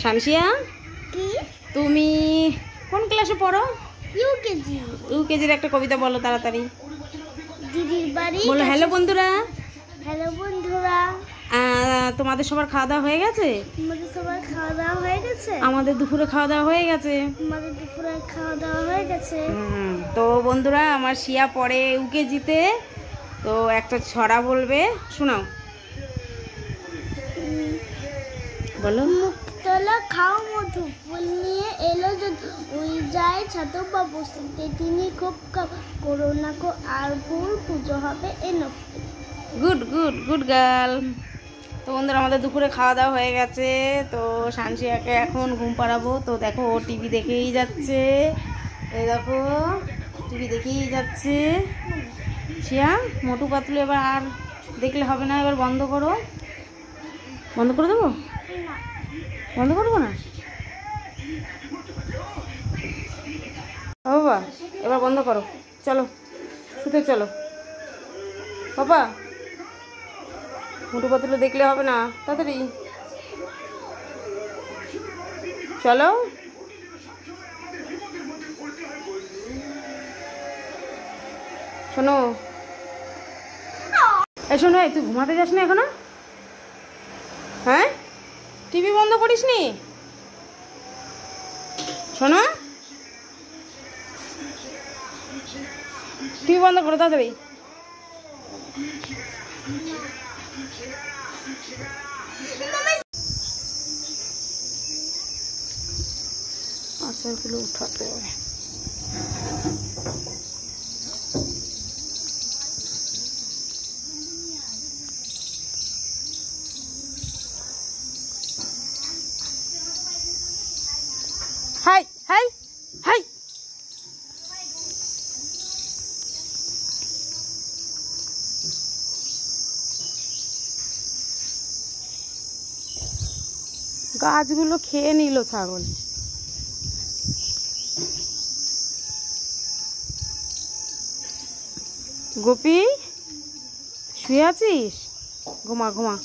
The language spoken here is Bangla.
শামসিয়া, কি তুমি কোন ক্লাসে পড়ো? ইউকেজি। ইউকেজির একটা কবিতা বলো তাড়াতাড়ি। দিদির বাড়ি বলো হ্যালো বন্ধুরা। হ্যালো বন্ধুরা, তোমাদের সবার খাওয়া দাওয়া হয়ে গেছে? আমাদের সবার খাওয়া দাওয়া হয়ে গেছে। আমাদের দুপুরে খাওয়া দাওয়া হয়ে গেছে। আমাদের দুপুরে খাওয়া দাওয়া হয়ে গেছে। তো বন্ধুরা, আমার শিয়া পড়ে ইউকেজিতে, তো একটা ছড়া বলবে, শোনাও। বলো। মুক্তলা খাও মধু, ফুল নিয়ে এলো যদি ওই যায় ছাতু বা বসতে, তিনি খুব করোনা কো আর ভুল পুজো হবে এনো। Good good good girl. তো বন্ধুরা, আমাদের দুপুরে খাওয়া দাওয়া হয়ে গেছে। তো শানসিয়াকে এখন ঘুম পাড়াবো। তো দেখো, ও টিভি দেখেই যাচ্ছে। এই দেখো, টিভি দেখেই যাচ্ছে। শিয়া, মোটু পাতলু এবার আর দেখলে হবে না, এবার বন্ধ করো। বন্ধ করে দেবো? বন্ধ করবো না বাবা, এবার বন্ধ করো। চলো শুতে চলো বাবা। মোটু পাতলু দেখলে হবে না, তাড়াতাড়ি চলো। শোনো, এই শোনো, তুই ঘুমাতে যাস না এখনো? হ্যাঁ, টিভি বন্ধ করিস নি? শোনো, টিভি বন্ধ করো তাড়াতাড়ি। আচারগুলো উঠাতে হবে। High high high. গাছগুলো খেয়ে নিল ছাগল। গোপী, শুয়ে আছিস? ঘুমা ঘুমা।